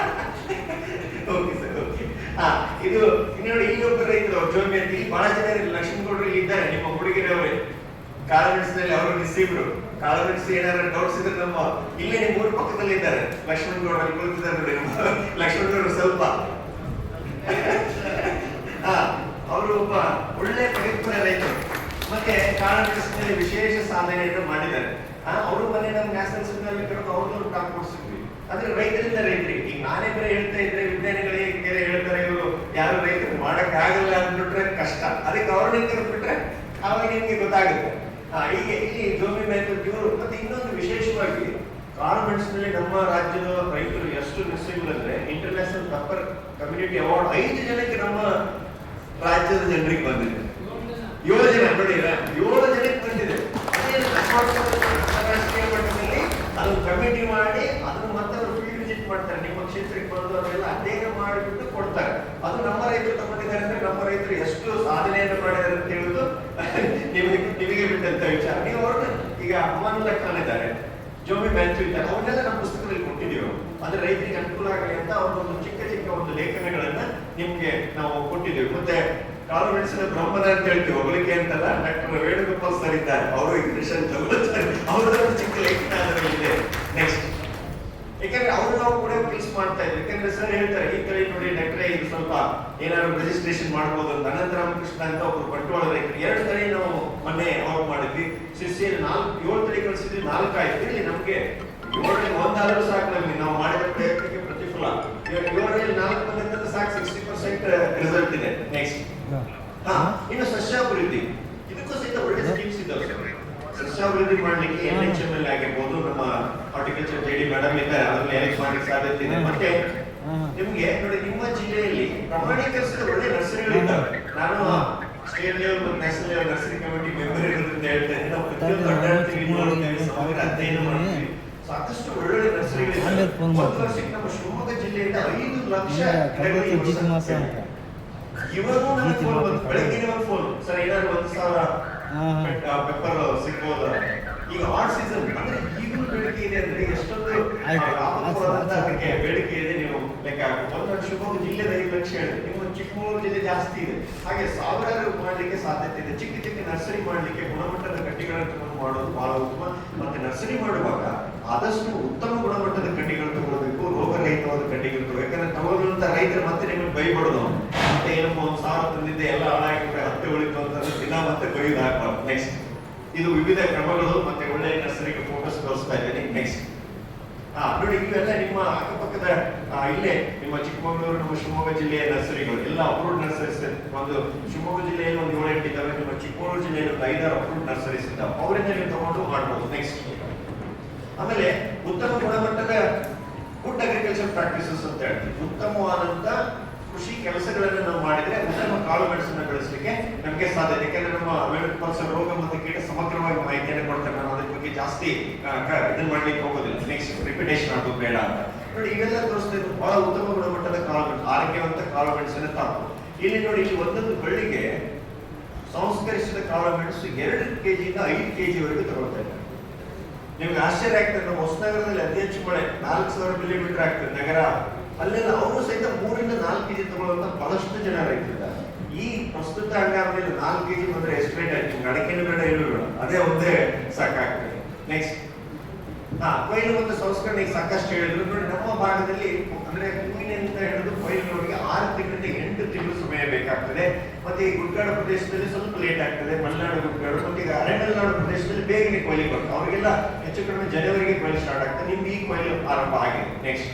ಇದು ನೋಡಿ, ಇಲ್ಲಿ ಒಬ್ಬ ರೈತರು ಜೋಗಿ ಅಂತ, ಇಲ್ಲಿ ಬಹಳ ಜನ ಲಕ್ಷ್ಮೀಗೌಡರು ಇದ್ದಾರೆ, ನಿಮ್ಮ ಹುಡುಗಿರವರೇ ಕಾಳುಮೆಣಸಿನಲ್ಲಿ ಅವರು ರಿಸೀವ್ರು. ಕಾಳುಮೆಣಸು ಏನಾದ್ರು ಡೌಟ್ಸ್ ಇದ್ರೆ ನಮ್ಮ ಇಲ್ಲೇ ನಿಮ್ಮ ಊರ ಪಕ್ಕದಲ್ಲಿ ಇದ್ದಾರೆ ಲಕ್ಷ್ಮಣಗೌಡ, ಅಲ್ಲಿ ಕುಳಿತಿದ್ದಾರೆ ನೋಡಿ. ಲಕ್ಷ್ಮಣಗೌಡರು ಸ್ವಲ್ಪ ಅವರು ಒಬ್ಬ ಒಳ್ಳೆ ಪ್ರಗತಿಪರ ರೈತರು, ಮತ್ತೆ ಕಾಳುಮೆಣಸಿನಲ್ಲಿ ವಿಶೇಷ ಸಾಧನೆಯನ್ನು ಮಾಡಿದ್ದಾರೆ. ಅವರು ಮೊನ್ನೆ ನಮ್ಮ ನ್ಯಾಷನಲ್ ಸೆಮಿನಾರ್ ಕರೆದು ಅವ್ರದ್ದು ಟಾಕ್ ಕೊಡಿಸಿದ್ವಿ. ಅಂದ್ರೆ ರೈತರಿಂದ ರೈತರಿಗೆ ಈಗ ನಾನೇ ಬೇರೆ ಹೇಳ್ತಾ ಇದ್ರೆ ವಿಜ್ಞಾನಿಗಳಿಗೆ ಬೇರೆ ಹೇಳ್ತಾರೆ, ಇವರು ಯಾರು ರೈತರು ಮಾಡಕ್ ಆಗಲ್ಲ ಅಂದ್ಬಿಟ್ರೆ ಕಷ್ಟ, ಅದಕ್ಕೆ ಅವ್ರನ್ನ ಕರೆದ್ಬಿಟ್ರೆ ಅವಾಗ ನಿಮ್ಗೆ ಗೊತ್ತಾಗುತ್ತೆ. ಹೀಗೆ ಇಲ್ಲಿ ಜೋಮಿ ಮ್ಯಾಥ್ಯೂ ಇವರು ಮತ್ತೆ ಇನ್ನೊಂದು ವಿಶೇಷವಾಗಿ ಕಾಳು ಮೆಣಸಿನಲ್ಲಿ ನಮ್ಮ ರಾಜ್ಯದ ರೈತರು ಎಷ್ಟು ಮೆಸೇಜ್ ಅಂದ್ರೆ ಇಂಟರ್ನ್ಯಾಷನಲ್ ಪೆಪ್ಪರ್ ಕಮ್ಯುನಿಟಿ ಅವಾರ್ಡ್ 5 ಜನಕ್ಕೆ ನಮ್ಮ ರಾಜ್ಯದ ಜನರಿಗೆ ಬಂದಿದೆ. 7 ಜನ ನೋಡಿರ, 7 ಜನಕ್ಕೆ ಬಂದಿದೆ. ಅಂತಾರಾಷ್ಟ್ರೀಯ ಮಟ್ಟದಲ್ಲಿ ಅದನ್ನು ಕಮಿಟಿ ಮಾಡಿ ಅದನ್ನು ಮತ್ತೆ ಅವರು ಫೀಲ್ಡ್ ವಿಸಿಟ್ ಮಾಡ್ತಾರೆ, ನಿಮ್ಮ ಕ್ಷೇತ್ರಕ್ಕೆ ಬಂದು ಅದೆಲ್ಲ ಅಧ್ಯಯನ ಮಾಡಿಬಿಟ್ಟು ಕೊಡ್ತಾರೆ. ಅದು ನಮ್ಮ ರೈತರು ತಗೊಂಡಿದ್ದಾರೆ ಅಂದ್ರೆ ನಮ್ಮ ರೈತರು ಎಷ್ಟು ಸಾಧನೆಯನ್ನು ಮಾಡಿದ್ದಾರೆ ಅಂತ ಹೇಳುದು ನಿಮಗೆ ಬಿಟ್ಟಂತ ವಿಚಾರ. ನೀವು ಅವ್ರನ್ನ ಈಗ ಅಮ್ಮನ್ ಲೆಕ್ಕನ್ ಇದ್ದಾರೆ, ಜೋಮಿ ಮ್ಯಾಥ್ಯೂ ಇದ್ದಾರೆ, ಅವನ್ನೆಲ್ಲ ನಮ್ಮ ಪುಸ್ತಕದಲ್ಲಿ ಕೊಟ್ಟಿದ್ದೀವಿ. ಅಂದ್ರೆ ರೈತರಿಗೆ ಅನುಕೂಲ ಆಗಲಿ ಅಂತ ಅವ್ರೊಂದು ಚಿಕ್ಕ ಚಿಕ್ಕ ಒಂದು ಲೇಖನಗಳನ್ನ ನಿಮ್ಗೆ ನಾವು ಕೊಟ್ಟಿದ್ದೀವಿ. ಮತ್ತೆ ಕಾಳು ಮೆಣಸಿನ ಬ್ರಹ್ಮನ ಅಂತ ಹೇಳ್ತೀವಿ, ಒಬ್ಬಳಿಕೆ ಅಂತಲ್ಲ, ಡಾಕ್ಟರ್ ವೇಣುಗೋಪಾಲ್ ಸರ್ ಇದ್ದಾರೆ, ಅವರು ಕೃಷ್ಣನ್ ಅವರದೊಂದು ಚಿಕ್ಕ ಲೇಖನ ಅದರಲ್ಲಿದೆ. ನೆಕ್ಸ್ಟ್, ಯಾಕಂದ್ರೆ ಅವ್ರು ನಾವು ಕೂಡ ಕೆಲಸ ಮಾಡ್ತಾ ಇದ್ವಿ. ಯಾಕಂದ್ರೆ ಸರ್ ಹೇಳ್ತಾರೆ ಈ ಕಡೆ ನೋಡಿ ಡಾಕ್ಟ್ರೆ ಇದು ಸ್ವಲ್ಪ ಏನಾದ್ರು ರಿಜಿಸ್ಟ್ರೇಷನ್ ಮಾಡ್ಬೋದು ಅಂತ. ಅನಂತ ರಾಮಕೃಷ್ಣ ಅಂತ ಒಬ್ರು ಬಂಟ್ವಾಳ ರೈತರು 2 ಕಡೆ ನಾವು ಮೊನ್ನೆ ಅವಾರ್ಡ್ ಮಾಡಿದ್ವಿ. ಶಿಷ್ಯಲ್ಲಿ 7 ತಡೆ ಕಳಿಸಿದ್ವಿ, 4 ಆಯ್ತು. ಇಲ್ಲಿ ನಮ್ಗೆ 7ರಲ್ಲಿ 1 ಸಾಕು, ನಮ್ಗೆ ನಾವು ಮಾಡಿದ ಪ್ರಯತ್ನಕ್ಕೆ ಪ್ರತಿಫಲ. 7ರಲ್ಲಿ 4 ಬಂದಂತ ಸಾಕು, 60% ರಿಸಲ್ಟ್ ಇದೆ. ನೆಕ್ಸ್ಟ್, ಇನ್ನು ಸಸ್ಯಾಭಿವೃದ್ಧಿ, ಇದಕ್ಕೂ ಸಹಿತ ಒಳ್ಳೆ ಸ್ಕೀಮ್ಸ್ ಇದ್ದಾವೆ. ಸಸ್ಯಾಭಿವೃದ್ಧಿ ಮಾಡ್ಲಿಕ್ಕೆ NHML ಆಗಿರ್ಬೋದು, ನಮ್ಮ ಹಾರ್ಟಿಕಲ್ಚರ್ JD ಮೇಡಮ್ ಇದ್ದಾರೆ, ಅದನ್ನ ಎಲೆಕ್ಟ್ ಮಾಡ್ಲಿಕ್ಕೆ ಸಾಧ್ಯತೆ ಇದೆ. ಮತ್ತೆ ನಿಮ್ಗೆ ನೋಡಿ ನಿಮ್ಮ ಜಿಲ್ಲೆಯಲ್ಲಿ ಪ್ರಮಾಣೀಕರಿಸಿದ ಒಳ್ಳೆ ನರ್ಸರಿಗಳಿದ್ದಾವೆ. ನಾನು ಸ್ಟೇಟ್ ಲೆವೆಲ್ ಮತ್ತು national level nursery committee member ಇರೋದ್ರಿಂದ ಹೇಳ್ತೇನೆ, ನಾವು ಪ್ರತಿಯೊಂದು ಅಧ್ಯಯನ ಮಾಡ್ತೀವಿ. ಸಾಕಷ್ಟು ಒಳ್ಳೊಳ್ಳೆ ನರ್ಸರಿಗಳಿವೆ. ಒಂದು ವರ್ಷಕ್ಕೆ ನಮ್ಮ ಶಿವಮೊಗ್ಗ ಜಿಲ್ಲೆಯಿಂದ 5 ಲಕ್ಷ ಇವರು ಬೆಳಗ್ಗಿನ ಒಂದು ಫೋನ್, ಸರ್ ಏನಾದ್ರು 1,000 ಪೆಪ್ಪರ್ ಸಿಗ್ಬೋದ. ಈಗ ಆಡ್ ಸೀಸನ್ ಅಂದ್ರೆ ಈಗಲೂ ಬೇಡಿಕೆ ಇದೆ ಅಂದ್ರೆ ಎಷ್ಟೊಂದು ಅದಕ್ಕೆ ಬೇಡಿಕೆ ಇದೆ. ನೀವು ಲೆಕ್ಕ ಒಂದು ಶಿವಮೊಗ್ಗ ಜಿಲ್ಲೆದ 5 ಲಕ್ಷ ಹೇಳಿದೆ, ನಿಮ್ಮ ಚಿಕ್ಕಮಗಳೂರು ಜಿಲ್ಲೆ ಜಾಸ್ತಿ ಇದೆ. ಹಾಗೆ ಸಾವಿರಾರು ಮಾಡ್ಲಿಕ್ಕೆ ಸಾಧ್ಯತೆ ಇದೆ. ಚಿಕ್ಕ ಚಿಕ್ಕ ನರ್ಸರಿ ಮಾಡ್ಲಿಕ್ಕೆ ಗುಣಮಟ್ಟದ ಕಡ್ಡಿಗಳನ್ನು ತಗೊಂಡು ಮಾಡೋದು ಬಹಳ ಉತ್ತಮ. ಮತ್ತೆ ನರ್ಸರಿ ಮಾಡುವಾಗ ಆದಷ್ಟು ಉತ್ತಮ ಗುಣಮಟ್ಟದ ಕಡ್ಡಿಗಳು ತಗೊಳ್ಬೇಕು, ರೋಗರಹಿತವಾದ ಕಡ್ಡಿಗಳು ತಗೊಳ್ಬೇಕು. ಯಾಕಂದ್ರೆ ತಗೊಳ್ಳುವಂತ ರೈತರು ಮತ್ತೆ ನಿಮಗೆ ಬೈಬಾರ್ದು, ಮತ್ತೆ ಏನಪ್ಪ 1,000 ತಂದಿದ್ದೆ ಎಲ್ಲ ಹಾಳಾಗಿಬಿಟ್ರೆ 10 ಉಳಿತು ಅಂತ ದಿನ ಮತ್ತೆ ಬೈದು ಹಾಕ್ಬಾರ್ದು. ನೆಕ್ಸ್ಟ್, ಇದು ವಿವಿಧ ಕ್ರಮಗಳು ಮತ್ತೆ ಒಳ್ಳೆ ನರ್ಸರಿಗೆ ಫೋಕಸ್ ತೋರಿಸ್ತಾ ಇದ್ದೇನೆ. ನೆಕ್ಸ್ಟ್, ನೋಡಿ ಇವೆಲ್ಲ ನಿಮ್ಮ ಅಕ್ಕಪಕ್ಕದ ಇಲ್ಲೇ ನಿಮ್ಮ ಚಿಕ್ಕಮಗಳೂರು, ನಮ್ಮ ಶಿವಮೊಗ್ಗ ಜಿಲ್ಲೆಯ ನರ್ಸರಿಗಳು ಎಲ್ಲ ಅಪ್ರೂವ್ಡ್ ನರ್ಸರೀಸ್. ಒಂದು ಶಿವಮೊಗ್ಗ ಜಿಲ್ಲೆಯಲ್ಲಿ ಒಂದು 7-8 ಇದ್ದಾವೆ, ನಿಮ್ಮ ಚಿಕ್ಕಮಗಳೂರು ಜಿಲ್ಲೆಯಲ್ಲಿ ಒಂದು 5-6 ಅಪ್ರೂವ್ಡ್ ನರ್ಸರೀಸ್ ಇದ್ದಾವೆ. ಅವರಿಂದ ನೀವು ತಗೊಂಡು ಮಾಡ್ಬೋದು. ನೆಕ್ಸ್ಟ್, ಆಮೇಲೆ ಉತ್ತಮ ಗುಣಮಟ್ಟದ ಫುಡ್ ಅಗ್ರಿಕಲ್ಚರ್ ಪ್ರಾಕ್ಟೀಸಸ್ ಅಂತ ಹೇಳ್ತೀವಿ. ಉತ್ತಮವಾದಂತ ಕೃಷಿ ಕೆಲಸಗಳನ್ನು ನಾವು ಮಾಡಿದ್ರೆ ಉತ್ತಮ ಕಾಳು ಮೆಣಸನ್ನು ಬೆಳೆಸಲಿಕ್ಕೆ ನಮಗೆ ಸಾಧ್ಯತೆ. ಯಾಕಂದ್ರೆ ನಮ್ಮ ವೇಣುಗೋಪಾಲ್ ರೋಗ ಮತ್ತು ಕೀಟ ಸಮಗ್ರವಾಗಿ ಮಾಹಿತಿಯನ್ನು ಕೊಡ್ತಾರೆ. ನಾನು ಅದ್ರ ಬಗ್ಗೆ ಜಾಸ್ತಿ ಇದನ್ನ ಮಾಡ್ಲಿಕ್ಕೆ ಹೋಗೋದಿಲ್ಲ. ನೆಕ್ಸ್ಟ್, ರಿಪಿಟೇಷನ್ ಆಗೋದು ಬೇಡ ಅಂತ ನೋಡಿ. ಇವೆಲ್ಲ ತೋರಿಸ್ತಾ ಇದ್ದು ಬಹಳ ಉತ್ತಮ ಗುಣಮಟ್ಟದ ಕಾಳು ಮೆಣಸು, ಆರೋಗ್ಯವಂತ ಕಾಳು ಮೆಣಸನ್ನು ತಾಕು. ಇಲ್ಲಿ ನೋಡಿ, ಇಲ್ಲಿ ಒಂದೊಂದು ಬಳ್ಳಿಗೆ ಸಂಸ್ಕರಿಸಿದ ಕಾಳು ಮೆಣಸು 2 kg-ಯಿಂದ 5 kg ವರೆಗೂ ತಗೊಳ್ತಾ ಇದ್ದಾರೆ. ನಿಮ್ಗೆ ಆಶ್ಚರ್ಯ ಆಗ್ತದೆ, ನಮ್ಮ ಹೊಸನಗರದಲ್ಲಿ ಅತಿ ಹೆಚ್ಚು ಮಳೆ 4,000 ಮಿಲಿಮೀಟರ್ ಆಗ್ತದೆ ನಗರ, ಅಲ್ಲೆಲ್ಲ ಅವರು ಸಹಿತ 3-4 kg ತಗೊಳ್ಳುವಂತ ಬಹಳಷ್ಟು ಜನ ರೈತರಿದ್ದಾರೆ. ಈ ಪ್ರಸ್ತುತ ಹಂಗಾಮಲ್ಲಿ 4 kg ಬಂದ್ರೆ ಎಷ್ಟು ರೇಟ್ ಆಯ್ತು? ಅಡಕೆನೂ ಬೇಡ, ಏನು ಬೇಡ, ಅದೇ ಒಂದೇ ಸಾಕಾಗ್ತದೆ. ನೆಕ್ಸ್ಟ್, ಕೊಯ್ಲು ಮತ್ತು ಸಂಸ್ಕರಣೆಗೆ ಸಾಕಷ್ಟು ಹೇಳಿದ್ರು. ನೋಡಿ ನಮ್ಮ ಭಾಗದಲ್ಲಿ ಅಂದ್ರೆ ಹೂವಿನಿಂದ ಹಿಡಿದು ಕೊಯ್ಲಿನವರೆಗೆ 6 ತಿಂಗಳಿಂದ 8 ತಿಂಗಳು ಸಮಯ ಬೇಕಾಗ್ತದೆ. ಮತ್ತೆ ಈ ಗುಡ್ಡಗಾಡು ಪ್ರದೇಶದಲ್ಲಿ ಸ್ವಲ್ಪ ಲೇಟ್ ಆಗ್ತದೆ, ಮಲೆನಾಡು ಗುಡ್ಡಗಾಡು. ಮತ್ತೆ ಈಗ ಅರೆಮಲೆನಾಡು ಪ್ರದೇಶದಲ್ಲಿ ಬೇಗನೆ ಕೊಯ್ಲಿಗೆ ಬರ್ತದೆ, ಅವರಿಗೆಲ್ಲ ಹೆಚ್ಚು ಕಡಿಮೆ ಜನವರಿಗೆ ಕೊಯ್ಲು ಸ್ಟಾರ್ಟ್ ಆಗ್ತದೆ. ನಿಮ್ಗೆ ಈ ಕೊಯ್ಲು ಆರಂಭ ಆಗಿದೆ. ನೆಕ್ಸ್ಟ್,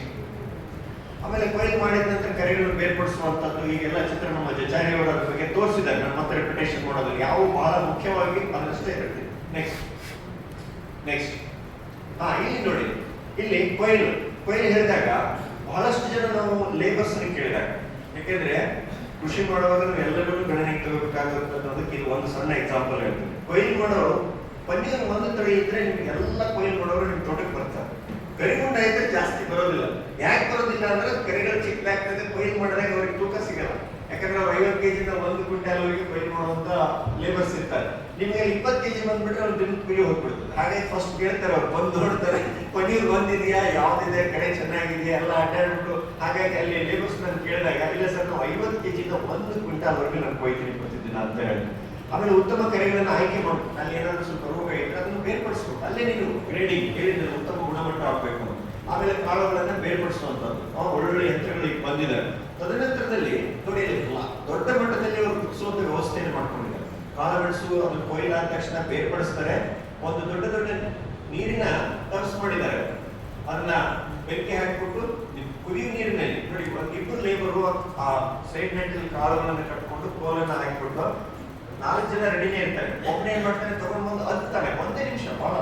ಆಮೇಲೆ ಕೊಯ್ಲು ಮಾಡಿದ ನಂತರ ಕರೆಗಳನ್ನು ಬೇರ್ಪಡಿಸುವಂತದ್ದು, ಈಗೆಲ್ಲ ಚಿತ್ರ ನಮ್ಮ ಜಚಾರಿ ಅವರ ಬಗ್ಗೆ ತೋರಿಸಿದ್ದಾರೆ. ನಾನು ಮತ್ತೆ ರೆಪಿಟೇಷನ್ ಮಾಡೋದು ಯಾವ ಬಹಳ ಮುಖ್ಯವಾಗಿ ಅದರಷ್ಟೇ ಹೇಳ್ತೀನಿ. ನೆಕ್ಸ್ಟ್, ಇಲ್ಲಿ ನೋಡಿ, ಇಲ್ಲಿ ಕೊಯ್ಲು ಹೇಳಿದಾಗ ಬಹಳಷ್ಟು ಜನ ನಾವು ಲೇಬರ್ಸ್ ಕೇಳಿದಾಗ, ಯಾಕೆಂದ್ರೆ ಕೃಷಿ ಮಾಡುವಾಗ ನಾವು ಎಲ್ಲರೂ ಗಣನೆಗೆ ತಗೋಬೇಕಾಗುತ್ತೆ ಅನ್ನೋದಕ್ಕೆ ಇದು ಒಂದು ಸಣ್ಣ ಎಕ್ಸಾಂಪಲ್ ಹೇಳ್ತೀನಿ. ಕೊಯ್ಲು ಮಾಡೋರು ಪನ್ನೀರ್ ಒಂದು ತಳಿ ಇದ್ರೆ ನಿಮ್ಗೆ ಎಲ್ಲ ಕೊಯ್ಲು ಮಾಡೋರು ನಿಮ್ ತೋಟಕ್ಕೆ ಬರ್ತಾರೆ. ಕರಿಗುಂಡ ಇದ್ರೆ ಜಾಸ್ತಿ ಬರೋದಿಲ್ಲ. ಯಾಕೆ ಬರೋದಿಲ್ಲ ಅಂದ್ರೆ ಕರಿಗಳು ಚಿಕ್ಕದಾಗ್ತದೆ, ಕೊಯ್ಲು ಮಾಡಿದಾಗ ಅವ್ರಿಗೆ ತೂಕ ಸಿಗಲ್ಲ. ಯಾಕಂದ್ರೆ ಅವ್ರು 50 kg-ನ 1 ಕ್ವಿಂಟಾಲ್ ವರೆಗೆ ಕೊಯ್ಲು ಮಾಡುವಂತ ಲೇಬರ್ಸ್ ಇರ್ತಾರೆ. ನಿಮಗೆ 20 kg ಬಂದ್ಬಿಟ್ರೆ ಅವ್ರು ದಿನಕ್ಕೆ ಕುಯ್ಯೋ ಹೋಗ್ಬಿಡ್ತದೆ. ಹಾಗಾಗಿ ಫಸ್ಟ್ ಕೇಳ್ತಾರೆ, ಅವ್ರು ಬಂದು ನೋಡ್ತಾರೆ ಪನ್ನೀರ್ ಬಂದಿದೆಯಾ, ಯಾವ್ದಿದೆ, ಕಡೆ ಚೆನ್ನಾಗಿದೆಯಾ ಎಲ್ಲ ಅಡ್ಡಾಡ್ಬಿಟ್ಟು. ಹಾಗಾಗಿ ಅಲ್ಲಿ ಲೇಬರ್ಸ್ ನಾನು ಕೇಳಿದಾಗ, ಇಲ್ಲ ಸರ್ ನಾವು 50 kg-ನ 1 ಕ್ವಿಂಟಾಲ್ ವರೆಗೆ ನಾನು ಕೊಯ್ತೀನಿ ಪ್ರತಿದಿನ ಅಂತ ಹೇಳಿ. ಆಮೇಲೆ ಉತ್ತಮ ಕರೆಗಳನ್ನು ಆಯ್ಕೆ ಮಾಡ್ಬೇಕು. ಅಲ್ಲಿ ಏನಾದ್ರು ಸ್ವಲ್ಪ ರೋಗ ಇದ್ರೆ ಅದನ್ನು ಬೇರ್ಪಡಿಸ್ಬೇಕು. ಅಲ್ಲೇ ನೀವು ಗ್ರೇಡಿಂಗ್ ಹೇಳಿದ್ರೆ ಉತ್ತಮ ಗುಣಮಟ್ಟ ಆಗ್ಬೇಕು. ಆಮೇಲೆ ಕಾಳುಗಳನ್ನ ಬೇರ್ಪಡಿಸುವಂತದ್ದು ಒಳ್ಳೊಳ್ಳೆ ಯಂತ್ರಗಳಿಗೆ ಬಂದಿದ್ದಾರೆ. ತದನಂತರದಲ್ಲಿ ನೋಡಿ, ದೊಡ್ಡ ಮಟ್ಟದಲ್ಲಿ ಅವರು ಕುದಿಸುವಂತ ವ್ಯವಸ್ಥೆಯನ್ನು ಮಾಡ್ಕೊಂಡಿದ್ದಾರೆ. ಕಾಳು ಮೆಣಸು ಅದನ್ನು ಕೊಯ್ಲಾದ ತಕ್ಷಣ ಬೇರ್ಪಡಿಸ್ತಾರೆ. ಒಂದು ದೊಡ್ಡ ನೀರಿನ ಟಬ್ಸ್ ಮಾಡಿದ್ದಾರೆ, ಅದನ್ನ ಬೆಂಕಿ ಹಾಕಿಬಿಟ್ಟು ಕುದಿಯುವ ನೀರಿನಲ್ಲಿ ನೋಡಿ, ಇಬ್ಬರು ಲೇಬರು ಆ ಸೈಡ್ ನೆಟ್ಟಲ್ಲಿ ಕಾಳುಗಳನ್ನು ಕಟ್ಕೊಂಡು ಕೋಲನ್ನು ಹಾಕಿಬಿಟ್ಟು 4 ಜನ ರೆಡಿನೇ ಇರ್ತಾರೆ. ಒಬ್ಬನೇ ಏನ್ ಮಾಡ್ತಾನೆ, ತಗೊಂಡು ಬಂದು ಅದ್ತಾನೆ. 1 ನಿಮಿಷ, ಬಹಳ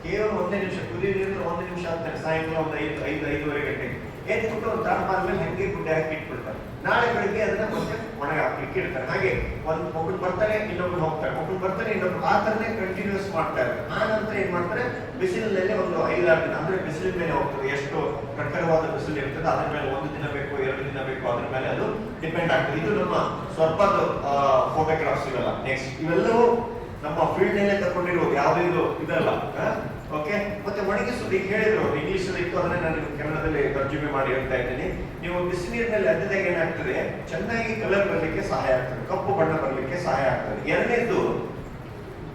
ಕೇವಲ 1 ನಿಮಿಷ, ಕುದಿಯುವ ನೀರಿನಲ್ಲಿ 1 ನಿಮಿಷ ಆಗ್ತಾನೆ. ಸಾಯಂಕಾಲ ಒಂದು 5-5:30 ಗಂಟೆಗೆ ಎತ್ಬಿಟ್ಟು ಒಂದು ತಾಳ್ಮಾರ ಮೇಲೆ ಹಂಗೆ ಗುಡ್ಡೆ ಹಾಕಿ ಇಟ್ಬಿಡ್ತಾರೆ. ನಾಳೆ ಬೆಳಿಗ್ಗೆ ಅದನ್ನ ಮತ್ತೆ ಒಣಗ ಹಾಕ್ಲಿಕ್ಕೆ ಇಡ್ತಾರೆ. ಹಾಗೆ ಒಬ್ಬರು ಬರ್ತಾನೆ, ಇನ್ನೊಬ್ರು ಹೋಗ್ತಾರೆ, ಒಬ್ಬರು ಬರ್ತಾನೆ, ಇನ್ನೊಬ್ರು, ಆ ತರನೇ ಕಂಟಿನ್ಯೂಸ್ ಮಾಡ್ತಾರೆ. ಆ ನಂತರ ಏನ್ ಮಾಡ್ತಾರೆ, ಬಿಸಿಲಿನಲ್ಲಿ ಒಂದು 5-6 ದಿನ, ಅಂದ್ರೆ ಬಿಸಿಲಿನ ಮೇಲೆ ಹೋಗ್ತದೆ. ಎಷ್ಟು ಕಟ್ಟರವಾದ ಬಿಸಿಲು ಇರ್ತದೆ ಅದ್ರ ಮೇಲೆ 1 ದಿನ ಬೇಕು, 2 ದಿನ ಬೇಕು, ಅದ್ರ ಮೇಲೆ ಅದು ಡಿಪೆಂಡ್ ಆಗ್ತದೆ. ಇದು ನಮ್ಮ ಸ್ವಲ್ಪದ ಫೋಟೋಗ್ರಾಫ್ಸ್ ಇವೆಲ್ಲ. ನೆಕ್ಸ್ಟ್ ಇವೆಲ್ಲವೂ ನಮ್ಮ ಫೀಲ್ಡ್ ನಲ್ಲೇ ತಗೊಂಡಿರೋದು, ಯಾವುದೇ ಇದು ಇದಲ್ಲ. ಓಕೆ, ಮತ್ತೆ ಒಣಗಿಸೋದು ಈಗ ಹೇಳಿದ್ರು, ಇಂಗ್ಲಿಷ್ ಅಲ್ಲಿ ಇತ್ತು, ಅದನ್ನೇ ನಾನು ಕನ್ನಡದಲ್ಲಿ ತರ್ಜುಮೆ ಮಾಡಿ ಹೇಳ್ತಾ ಇದ್ದೀನಿ. ನೀವು ಬಿಸಿನೀರಿನಲ್ಲಿ ಅದ್ದಾಗ ಏನಾಗ್ತದೆ, ಚೆನ್ನಾಗಿ ಕಲರ್ ಬರಲಿಕ್ಕೆ ಸಹಾಯ ಆಗ್ತದೆ, ಕಪ್ಪು ಬಣ್ಣ ಬರಲಿಕ್ಕೆ ಸಹಾಯ ಆಗ್ತದೆ. ಎರಡನೇದ್ದು,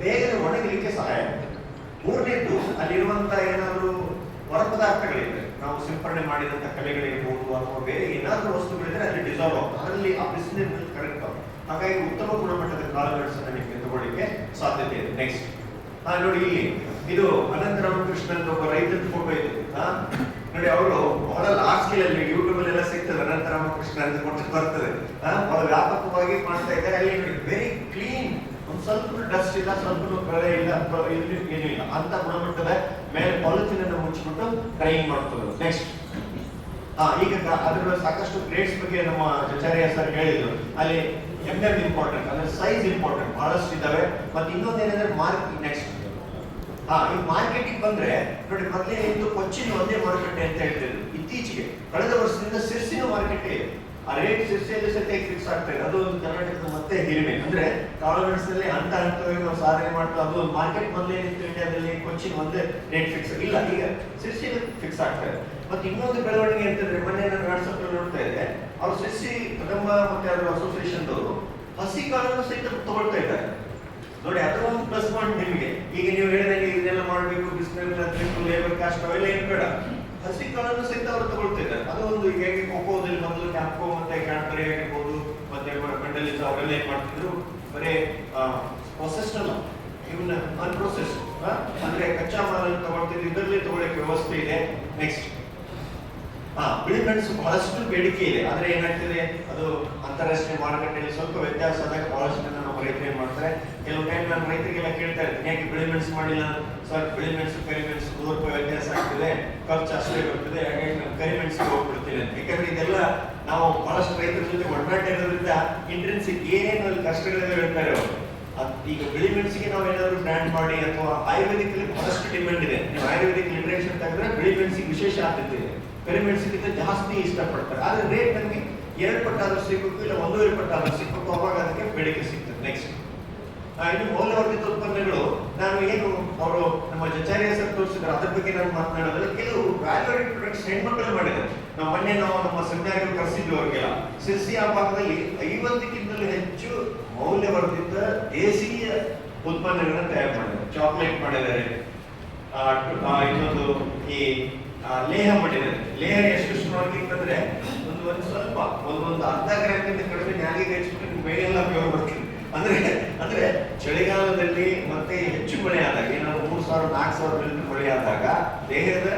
ಬೇಗನೆ ಒಣಗಲಿಕ್ಕೆ ಸಹಾಯ ಆಗ್ತದೆ. ಮೂರನೇದ್ದು, ಅಲ್ಲಿರುವಂತ ಏನಾದ್ರು ಹೊರ ಪದಾರ್ಥಗಳಿದ್ರೆ, ನಾವು ಸಿಂಪರಣೆ ಮಾಡಿದಂತ ಕಲೆಗಳಿರ್ಬೋದು ಅಥವಾ ಬೇರೆ ಏನಾದ್ರೂ ವಸ್ತುಗಳಿದ್ರೆ ಅಲ್ಲಿ ಡಿಸಾಲ್ವ್ ಆಗ್ತದೆ, ಅದರಲ್ಲಿ ಆ ಬಿಸಿನೀರಿನಲ್ಲಿ ಕರಗ್ತವೆ. ಹಾಗಾಗಿ ಉತ್ತಮ ಗುಣಮಟ್ಟದ ಕಾಳುಮೆಣಸನ್ನು ನಿಮಗೆ ತಗೊಳ್ಳಿಕ್ಕೆ ಸಾಧ್ಯತೆ ಇದೆ. ನೆಕ್ಸ್ಟ್ ನೋಡಿ, ಇಲ್ಲಿ ಇದು ಅನಂತ ರಾಮಕೃಷ್ಣ ಅಂತ ಒಬ್ಬ ರೈತರ ಫೋಟೋ ಇದೆ. ನೋಡಿ, ಅವರು ಬಹಳ ಲಾರ್ಜ್ ಸ್ಕೇಲ್ ಅಲ್ಲಿ ಯೂಟ್ಯೂಬ್ ಅಲ್ಲೆಲ್ಲ ಸಿಗ್ತದೆ, ಅನಂತ ರಾಮಕೃಷ್ಣ ಅಂತ ಕೊಟ್ಟು ಬರ್ತದೆ. ಬಹಳ ವ್ಯಾಪಕವಾಗಿ ಮಾಡ್ತಾ ಇದ್ದಾರೆ. ಅಲ್ಲಿ ನೋಡಿ, ವೆರಿ ಕ್ಲೀನ್, ಒಂದ್ ಸ್ವಲ್ಪ ಡಸ್ಟ್ ಇಲ್ಲ, ಸ್ವಲ್ಪ ಕಳೆ ಇಲ್ಲ, ಏನೂ ಇಲ್ಲ, ಅಂತ ಗುಣಮಟ್ಟದ ಮೇಲೆ ಪಾಲಿಥಿನ್ ಅನ್ನು ಮುಚ್ಚಿಬಿಟ್ಟು ಡ್ರೈಯಿಂಗ್ ಮಾಡ್ತಾರೆ. ನೆಕ್ಸ್ಟ್ ಈಗ ಅದರ ಸಾಕಷ್ಟು ಗ್ರೇಡ್ಸ್ ಬಗ್ಗೆ ನಮ್ಮ ಆಚಾರ್ಯ ಸರ್ ಹೇಳಿದ್ರು. ಅಲ್ಲಿ ಇಂಪಾರ್ಟೆಂಟ್, ಅಂದ್ರೆ ಸೈಜ್ ಇಂಪಾರ್ಟೆಂಟ್, ಬಹಳಷ್ಟು ಇದಾವೆ. ಮತ್ತೆ ಇನ್ನೊಂದೇನಂದ್ರೆ ಮಾರ್ಕೆಟ್. ನೆಕ್ಸ್ಟ್ ಈ ಮಾರ್ಕೆಟಿಗೆ ಬಂದ್ರೆ ನೋಡಿ, ಮೊದಲೇ ಇತ್ತು ಕೊಚ್ಚಿನ ಒಂದೇ ಮಾರುಕಟ್ಟೆ ಅಂತ ಹೇಳ್ತಿದ್ರು. ಇತ್ತೀಚೆಗೆ ಕಳೆದ ವರ್ಷದಿಂದ ಸಿರ್ಸಿನ ಮಾರ್ಕೆಟ್ ಇದೆ. ಆ ರೇಟ್ ಸಿರ್ಸಿಯಲ್ಲಿ ಸತ್ಯ ಫಿಕ್ಸ್ ಆಗ್ತಾ ಇದೆ. ಅದು ಒಂದು ಕರ್ನಾಟಕದ ಮತ್ತೆ ಹಿರಿಮೆ. ಅಂದ್ರೆ ಕಾಳುಮೆಣಸಿನಲ್ಲಿ ಹಂತವಾಗಿ ನಾವು ಸಾಧನೆ ಮಾಡ್ತಾ, ಅದು ಒಂದು ಮಾರ್ಕೆಟ್ ಮೊದಲೇ ಇತ್ತು ಇಂಡಿಯಾದಲ್ಲಿ, ಕೊಚ್ಚಿನ ಒಂದೇ ರೇಟ್ ಫಿಕ್ಸ್ ಇಲ್ಲ, ಈಗ ಸಿರ್ಸಿಯಲ್ಲಿ ಫಿಕ್ಸ್ ಆಗ್ತಾ ಇದೆ. ಮತ್ತೆ ಇನ್ನೊಂದು ಬೆಳವಣಿಗೆ ಅಂತಂದ್ರೆ, ಮೊನ್ನೆ ನಾನು ವಾಟ್ಸಪ್ ನೋಡ್ತಾ ಇದ್ದೆ, ಅವ್ರು ಸಿರ್ಸಿ ಕದಂಬ ಮತ್ತೆ ಅದರ ಅಸೋಸಿಯೇಷನ್ ದವರು ಹಸಿ ಕಾಳನ್ನು ಸಹಿತ ತಗೊಳ್ತಾ ಇದ್ದಾರೆ. ನೋಡಿ, ಅದರ ಒಂದು ಪ್ಲಸ್ ಪಾಯಿಂಟ್ ನಿಮಗೆ. ಈಗ ನೀವು ಹೇಳಿದಂಗೆ ಇದನ್ನೆಲ್ಲ ಮಾಡಬೇಕು, ಬಿಸಿನೆಲ್ಲ ಹತ್ತಬೇಕು, ಲೇಬರ್ ಕಾಸ್ಟ್ ಅವೆಲ್ಲ ಏನು ಬೇಡ, ಹಸಿ ಕಾಳನ್ನು ಸಹಿತ ಅವರು ತಗೊಳ್ತಾ ಇದ್ದಾರೆ. ಅದು ಒಂದು ಈಗ ಹೇಗೆ ಕೊಕ್ಕೋದಲ್ಲಿ ಮೊದಲು ಕ್ಯಾಂಪ್ಕೋ ಮತ್ತೆ ಕ್ಯಾನ್ಬರಿ ಆಗಿರ್ಬೋದು, ಮತ್ತೆ ಮೆಂಡಲಿಸ್ ಅವರೆಲ್ಲ ಏನ್ ಮಾಡ್ತಿದ್ರು, ಬರೀ ಪ್ರೊಸೆಸ್ಡ್ ಅಲ್ಲ, ಇವನ್ನ ಅನ್ಪ್ರೊಸೆಸ್, ಅಂದ್ರೆ ಕಚ್ಚಾ ಮಾಲನ್ನು ತಗೊಳ್ತಿದ್ರು. ಇದರಲ್ಲಿ ತಗೊಳ್ಳಕ್ಕೆ ವ್ಯವಸ್ಥೆ ಇದೆ. ನೆಕ್ಸ್ಟ್ ಬಿಳಿ ಮೆಣಸು ಬಹಳಷ್ಟು ಬೇಡಿಕೆ ಇದೆ, ಆದ್ರೆ ಏನಾಗ್ತದೆ, ಅದು ಅಂತಾರಾಷ್ಟ್ರೀಯ ಮಾರುಕಟ್ಟೆಯಲ್ಲಿ ಸ್ವಲ್ಪ ವ್ಯತ್ಯಾಸ ಆದಾಗ ಬಹಳಷ್ಟು ಜನ ನಮ್ಮ ರೈತರು ಏನ್ ಮಾಡ್ತಾರೆ, ಕೆಲವು ಟೈಮ್ ನಾನು ರೈತರಿಗೆಲ್ಲ ಕೇಳ್ತಾ ಇರ್ತೀನಿ, ಯಾಕೆ ಬಿಳಿ ಮೆಣಸು ಮಾಡಿಲ್ಲ ಸರ್, ಬಿಳಿ ಮೆಣಸು ಕರಿಮೆಣಸು ₹100 ವ್ಯತ್ಯಾಸ ಆಗ್ತದೆ, ಖರ್ಚು ಅಷ್ಟೇ ಬರ್ತದೆ, ಹಾಗಾಗಿ ನಾನು ಕರಿಮೆಣಸಿಗೆ ಹೋಗ್ಬಿಡ್ತೀನಿ ಅಂತ. ಯಾಕಂದ್ರೆ ಇದೆಲ್ಲ ನಾವು ಬಹಳಷ್ಟು ರೈತರ ಜೊತೆ ಒಡನಾಟ ಇರೋದ್ರಿಂದ ಇಂಟ್ರೆನ್ಸಿಕ್ ಏನೇನು ಅಲ್ಲಿ ಕಷ್ಟಗಳೆಲ್ಲ ಹೇಳ್ತಾರೆ ಅವರು. ಈಗ ಬಿಳಿ ಮೆಣಸಿಗೆ ನಾವು ಏನಾದ್ರು ಬ್ರ್ಯಾಂಡ್ ಮಾಡಿ, ಅಥವಾ ಆಯುರ್ವೇದಿಕ್ ಅಲ್ಲಿ ಬಹಳಷ್ಟು ಡಿಮ್ಯಾಂಡ್ ಇದೆ. ನೀವು ಆಯುರ್ವೇದಿಕ್ ಲಿಟರೇಚರ್ ತೆಗೆದ್ರೆ ಬಿಳಿ ಮೆಣಸಿಗೆ ವಿಶೇಷ ಆದ್ಯತೆ ಇದೆ, ಕರಿಮೆಣಸಿಗಿಂತ ಜಾಸ್ತಿ ಇಷ್ಟಪಡ್ತಾರೆ. ಆದ್ರೆ ರೇಟ್ ನಮಗೆ 2 ಪಟ್ಟಾದ್ರೂ ಸಿಗಬೇಕು, ಇಲ್ಲ 1.5 ಪಟ್ಟಾದ್ರೂ ಸಿಗಬೇಕು, ಅವಾಗ ಅದಕ್ಕೆ ಬೇಡಿಕೆ ಸಿಗ್ತದೆ. ನೆಕ್ಸ್ಟ್ ಇನ್ನು ಮೌಲ್ಯವರ್ಧಿತ ಉತ್ಪನ್ನಗಳು, ನಾನು ಏನು ಅವರು ನಮ್ಮ ಆಚಾರ್ಯ ಸರ್ ತೋರಿಸಿದ್ರು, ಅದ್ರ ಬಗ್ಗೆ ನಾನು ಮಾತನಾಡೋದಿಲ್ಲ. ಕೆಲವು ವ್ಯಾಲ್ಯೂಡ್ ಪ್ರೊಡಕ್ಟ್ಸ್ ಹೆಣ್ಮಕ್ಳು ಮಾಡಿದ್ದಾರೆ. ಮೊನ್ನೆ ನಾವು ನಮ್ಮ ಸೆಮಿನಾರ್ಗೆ ಕರೆಸಿದ್ವಿ ಅವ್ರಿಗೆಲ್ಲ. ಸಿರ್ಸಿ ಆ ಭಾಗದಲ್ಲಿ 50ಕ್ಕಿಂತಲೂ ಹೆಚ್ಚು ಮೌಲ್ಯವರ್ಧಿತ ದೇಶೀಯ ಉತ್ಪನ್ನಗಳನ್ನ ತಯಾರು ಮಾಡಿದ್ದಾರೆ. ಚಾಕ್ಲೇಟ್ ಮಾಡಿದ್ದಾರೆ, ಇನ್ನೊಂದು ಈ ಲೇಹ ಮಾಡಿದ್ದಾರೆ. ಲೇಹ ಎಷ್ಟು ಮಾರ್ಕಿಂಗ್ ಅಂದ್ರೆ ಒಂದು ಸ್ವಲ್ಪ ಒಂದು ಅರ್ಧ ಗ್ರಾಮ್ಗಿಂತ ಕಡಿಮೆ ನ್ಯಾಲಿಗೆ ಹಚ್ಚಿಬಿಟ್ಟು ಮೈಯೆಲ್ಲ ಬೆವರು ಬರ್ತದೆ. ಅಂದ್ರೆ ಚಳಿಗಾಲದಲ್ಲಿ ಮತ್ತೆ ಹೆಚ್ಚು ಮಳೆ ಆದಾಗ, ಏನಾದ್ರು 3000-4000 ಮೀಟರ್ ಮಳೆ ಆದಾಗ ದೇಹದ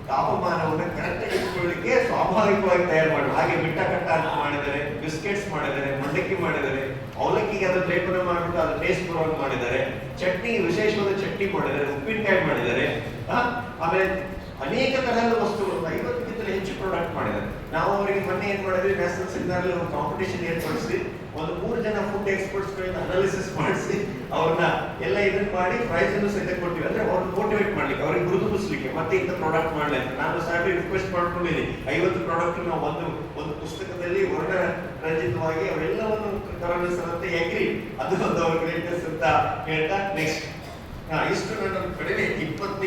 ತಾಪಮಾನವನ್ನು ಕರೆಕ್ಟ್ ಇಟ್ಕೊಳ್ಳಿಕ್ಕೆ ಸ್ವಾಭಾವಿಕವಾಗಿ ತಯಾರು ಮಾಡಿ, ಹಾಗೆ ಬಿಟ್ಟ ಕಟ್ಟ ಅಂತ ಮಾಡಿದ್ದಾರೆ. ಬಿಸ್ಕೆಟ್ಸ್ ಮಾಡಿದ್ದಾರೆ, ಮಂಡಕ್ಕಿ ಮಾಡಿದ್ದಾರೆ, ಅವಲಕ್ಕಿಗೆ ಅದನ್ನ ಲೇಪನ ಮಾಡಿಬಿಟ್ಟು ಅದು ಟೇಸ್ಟ್ ಬರುವಂಗೆ ಮಾಡಿದ್ದಾರೆ. ಚಟ್ನಿ, ವಿಶೇಷವಾದ ಚಟ್ನಿ ಮಾಡಿದ್ದಾರೆ, ಉಪ್ಪಿನಕಾಯಿ ಮಾಡಿದ್ದಾರೆ. ಆಮೇಲೆ ಅನೇಕ ತರಹದ ವಸ್ತುಗಳು 50ಕ್ಕಿಂತಲೂ ಹೆಚ್ಚು ಪ್ರಾಡಕ್ಟ್ ಮಾಡಿದ್ದಾರೆ. ನಾವು ಅವರಿಗೆ ಮೊನ್ನೆ ಏನ್ ಮಾಡಿದ್ವಿ, ನ್ಯಾಷನಲ್ ಸೆಮಿನಾರ್ ಒಂದು ಕಾಂಪಿಟೇಷನ್ ಏರ್ಪಡಿಸಿ, ಒಂದು 3 ಜನ ಫುಡ್ ಎಕ್ಸ್ಪರ್ಟ್ಸ್ ಗಳಿಂದ ಅನಾಲಿಸಿಸ್ ಮಾಡಿಸಿ, ಅವ್ರನ್ನ ಎಲ್ಲ ಇದನ್ನ ಮಾಡಿ ಪ್ರೈಸ್ ಅನ್ನು ಸಹಿತ ಕೊಟ್ಟಿವಿ. ಅಂದ್ರೆ ಅವ್ರನ್ನ ಮೋಟಿವೇಟ್ ಮಾಡ್ಲಿಕ್ಕೆ, ಅವ್ರಿಗೆ ಗುರುತಿಸಲಿಕ್ಕೆ, ಮತ್ತೆ ಇಂಥ ಪ್ರಾಡಕ್ಟ್ ಮಾಡಲಿ ಅಂತ ನಾನು ಸಾರಿ ರಿಕ್ವೆಸ್ಟ್ ಮಾಡ್ಕೊಂಡಿದ್ದೀನಿ. 50 ಪ್ರಾಡಕ್ಟ್ ನಾವು ಒಂದು ಪುಸ್ತಕದಲ್ಲಿ ವರ್ಣ ರಂಜಿತವಾಗಿ ಅವೆಲ್ಲವನ್ನು ತರಲಿಸಂತೆ ಎಗ್ರಿ, ಅದು ಒಂದು ಅವ್ರ ಗ್ರೇಟ್ನೆಸ್ ಅಂತ ಹೇಳ್ತಾ. ನೆಕ್ಸ್ಟ್ ಇಷ್ಟು ನನ್ನ ಕಡಿಮೆ 20